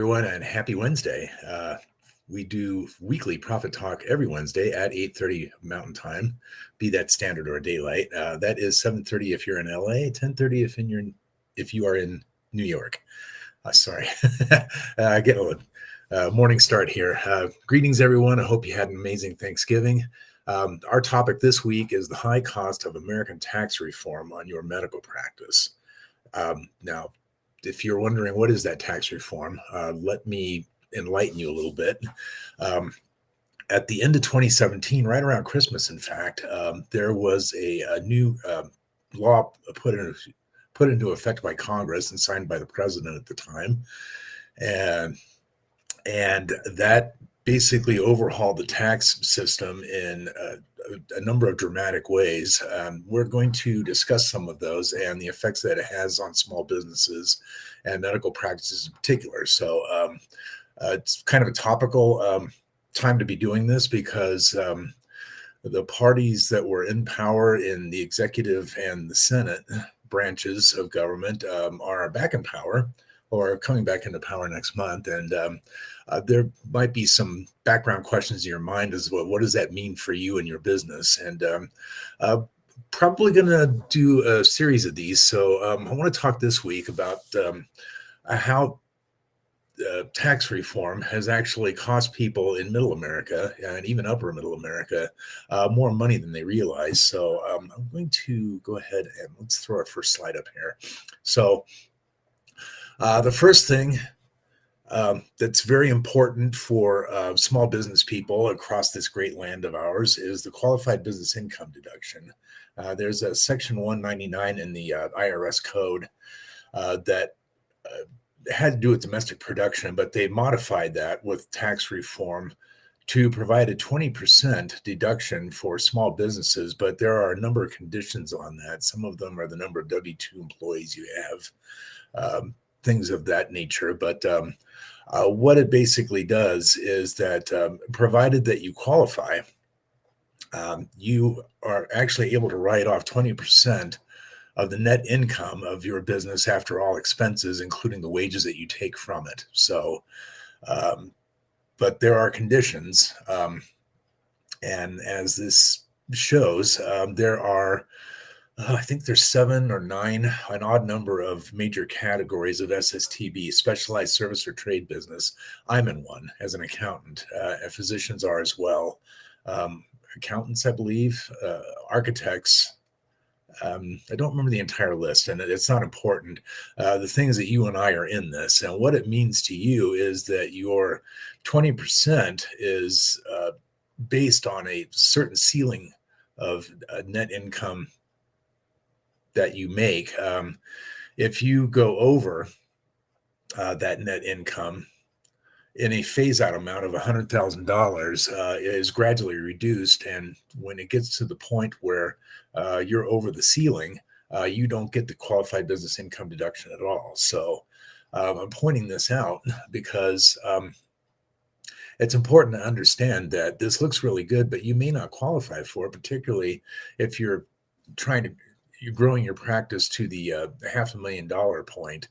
Everyone, and happy Wednesday. We do weekly profit talk every Wednesday at 8:30 Mountain Time, be that standard or daylight. That is 7:30 if you're in LA, 10:30 if you are in New York. Sorry, getting a little morning start here. Greetings, everyone. I hope you had an amazing Thanksgiving. Our topic this week is the high cost of American tax reform on your medical practice. Now, if you're wondering what is that tax reform, let me enlighten you a little bit. At the end of 2017, right around Christmas, in fact, there was a new law put into effect by Congress and signed by the president at the time, and that basically overhauled the tax system in a number of dramatic ways. We're going to discuss some of those and the effects that it has on small businesses and medical practices in particular. So it's kind of a topical time to be doing this because the parties that were in power in the executive and the Senate branches of government are back in power or coming back into power next month. And there might be some background questions in your mind as well. What does that mean for you and your business? And probably going to do a series of these. So I want to talk this week about how tax reform has actually cost people in middle America and even upper middle America more money than they realize. So I'm going to go ahead and let's throw our first slide up here. So the first thing that's very important for small business people across this great land of ours is the qualified business income deduction. There's a section 199 in the IRS code that had to do with domestic production, but they modified that with tax reform to provide a 20% deduction for small businesses. But there are a number of conditions on that. Some of them are the number of W-2 employees you have, things of that nature. But what it basically does is that provided that you qualify, you are actually able to write off 20% of the net income of your business after all expenses, including the wages that you take from it. So, but there are conditions. And as this shows, there are I think there's 7 or 9, an odd number of major categories of SSTB, specialized service or trade business. I'm in one as an accountant. Physicians are as well. Accountants, I believe, architects. I don't remember the entire list, and it's not important. The thing is that you and I are in this, and what it means to you is that your 20% is based on a certain ceiling of net income that you make. If you go over that net income in a phase out amount of $100,000, it is gradually reduced. And when it gets to the point where you're over the ceiling, you don't get the qualified business income deduction at all. So I'm pointing this out because it's important to understand that this looks really good, but you may not qualify for it, particularly if you're growing your practice to the $500,000 point.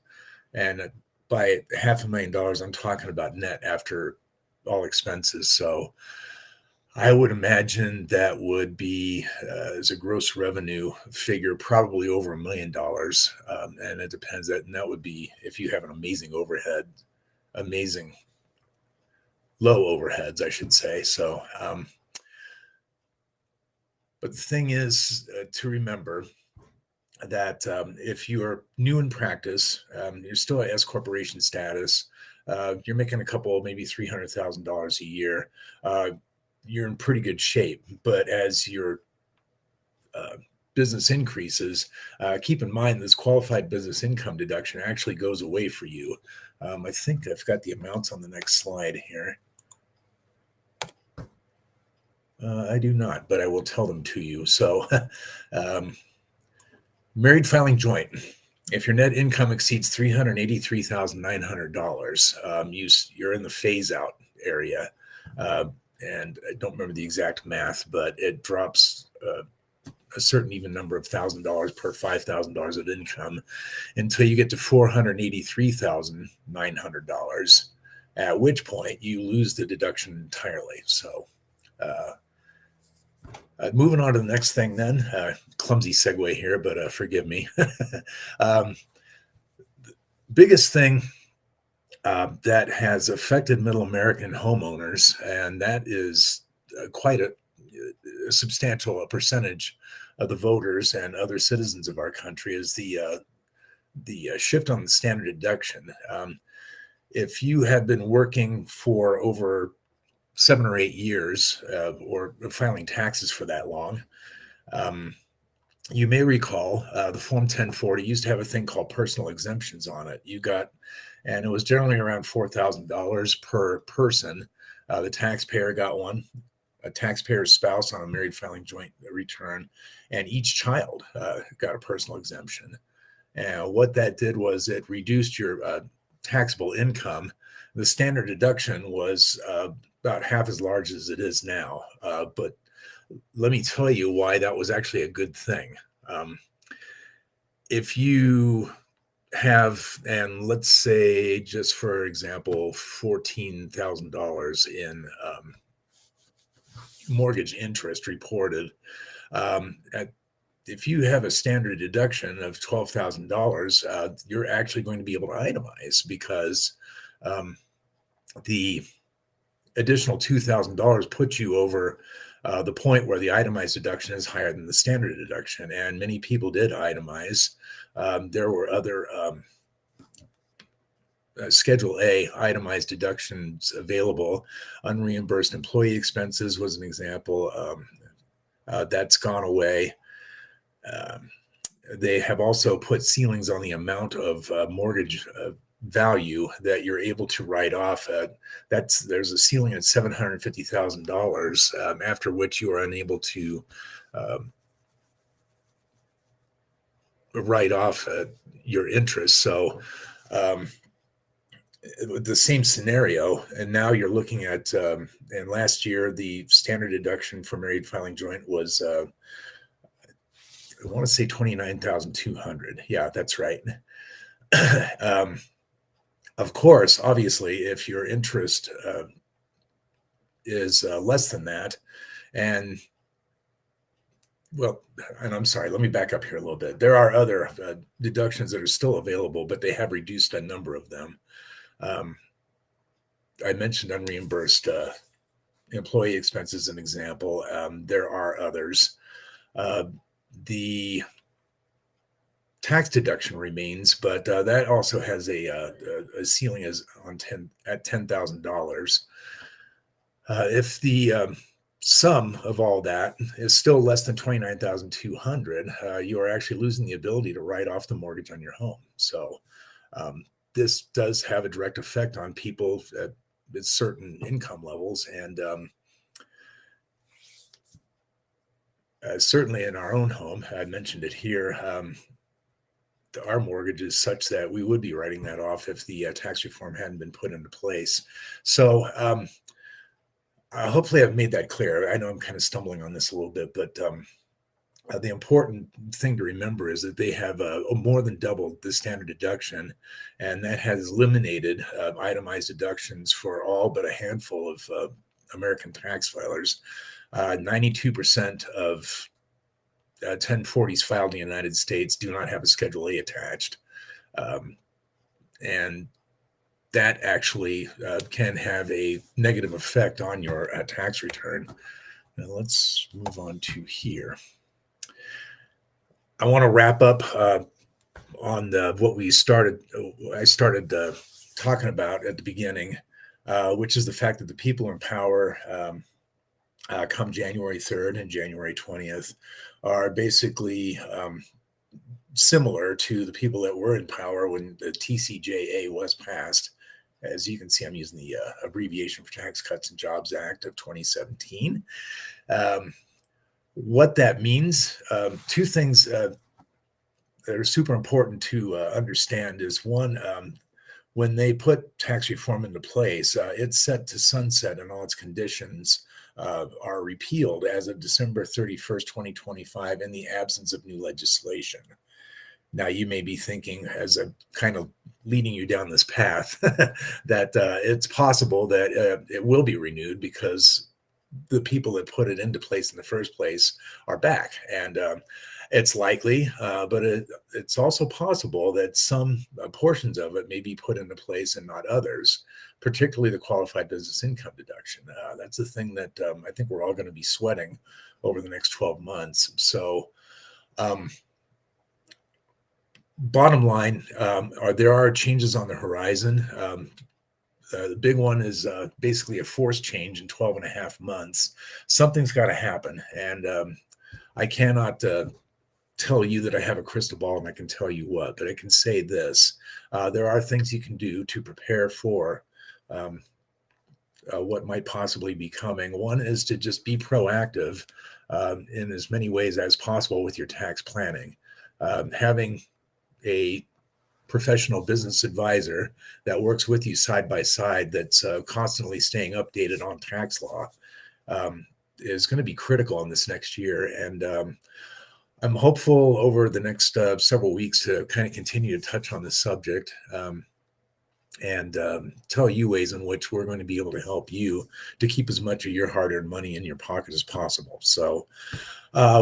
And by $500,000, I'm talking about net after all expenses. So I would imagine that would be as a gross revenue figure, probably over $1 million. And it depends and that would be if you have an amazing low overheads, I should say. So, but the thing is to remember that if you're new in practice, you're still at S corporation status, you're making a couple, maybe $300,000 a year, you're in pretty good shape. But as your business increases, keep in mind this qualified business income deduction actually goes away for you. I think I've got the amounts on the next slide here. I do not, but I will tell them to you. So, married filing joint. If your net income exceeds $383,900, you're in the phase out area. And I don't remember the exact math, but it drops a certain even number of $1,000 per $5,000 of income until you get to $483,900. at which point you lose the deduction entirely. So moving on to the next thing then, clumsy segue here, but forgive me. Biggest thing that has affected middle American homeowners, and that is quite a substantial percentage of the voters and other citizens of our country, is the shift on the standard deduction. If you have been working for over 7 or 8 years, or filing taxes for that long, you may recall the Form 1040 used to have a thing called personal exemptions on it. And it was generally around $4,000 per person. The taxpayer got one, a taxpayer's spouse on a married filing joint return, and each child got a personal exemption. And what that did was it reduced your taxable income. The standard deduction was about half as large as it is now. But let me tell you why that was actually a good thing. If you have, and let's say, just for example, $14,000 in mortgage interest reported, if you have a standard deduction of $12,000, you're actually going to be able to itemize, because the additional $2,000 puts you over the point where the itemized deduction is higher than the standard deduction. And many people did itemize. There were other Schedule A itemized deductions available. Unreimbursed employee expenses was an example. That's gone away. They have also put ceilings on the amount of mortgage value that you're able to write off. There's a ceiling at $750,000, after which you are unable to write off your interest. So the same scenario, and now you're looking at, and last year the standard deduction for married filing joint was I want to say 29,200. Yeah, that's right. Of course, obviously, if your interest is less than that, and I'm sorry, let me back up here a little bit. There are other deductions that are still available, but they have reduced a number of them. I mentioned unreimbursed employee expenses as an example. There are others. The tax deduction remains, but that also has a ceiling at $10,000. If the sum of all that is still less than 29,200, you are actually losing the ability to write off the mortgage on your home. So this does have a direct effect on people at certain income levels, and certainly in our own home, I mentioned it here, our mortgage is such that we would be writing that off if the tax reform hadn't been put into place. So hopefully I've made that clear. I know I'm kind of stumbling on this a little bit, but the important thing to remember is that they have more than doubled the standard deduction, and that has eliminated itemized deductions for all but a handful of American tax filers. 92% of 1040s filed in the United States do not have a Schedule A attached. And that actually can have a negative effect on your tax return. Now let's move on to here. I want to wrap up on what I started talking about at the beginning, which is the fact that the people in power come January 3rd and January 20th are basically similar to the people that were in power when the TCJA was passed. As you can see, I'm using the abbreviation for Tax Cuts and Jobs Act of 2017. What that means, two things that are super important to understand is one, when they put tax reform into place, it's set to sunset and all its conditions are repealed as of December 31st, 2025, in the absence of new legislation. Now, you may be thinking, as I'm kind of leading you down this path, that it's possible that it will be renewed because the people that put it into place in the first place are back. And it's likely, but it's also possible that some portions of it may be put into place and not others, particularly the qualified business income deduction. That's the thing that I think we're all going to be sweating over the next 12 months. So, um, bottom line, there are changes on the horizon. The big one is basically a forced change in 12 and a half months. Something's got to happen. And I cannot tell you that I have a crystal ball and I can tell you what, but I can say this. There are things you can do to prepare for um, what might possibly be coming. One is to just be proactive in as many ways as possible with your tax planning. Having a professional business advisor that works with you side by side, that's constantly staying updated on tax law, is going to be critical in this next year. And I'm hopeful over the next several weeks to kind of continue to touch on this subject, and tell you ways in which we're going to be able to help you to keep as much of your hard-earned money in your pocket as possible. So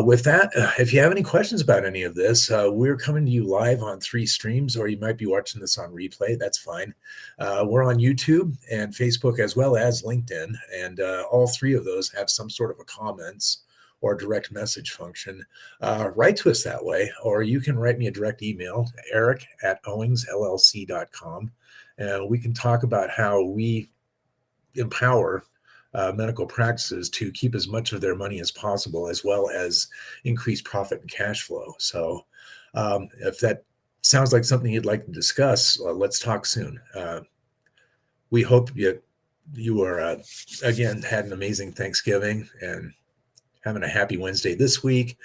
with that, if you have any questions about any of this, we're coming to you live on 3 streams, or you might be watching this on replay. That's fine. We're on YouTube and Facebook as well as LinkedIn, and all 3 of those have some sort of a comments or direct message function. Write to us that way, or you can write me a direct email, eric@owingsllc.com, and we can talk about how we empower medical practices to keep as much of their money as possible, as well as increase profit and cash flow. So if that sounds like something you'd like to discuss, let's talk soon. We hope you are, again, had an amazing Thanksgiving and having a happy Wednesday this week.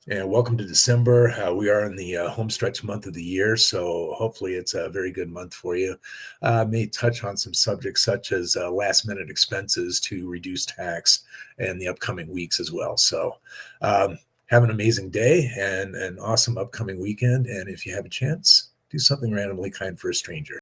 And welcome to December. We are in the home stretch month of the year, so hopefully it's a very good month for you. May touch on some subjects such as last minute expenses to reduce tax in the upcoming weeks as well. So have an amazing day and an awesome upcoming weekend. And if you have a chance, do something randomly kind for a stranger.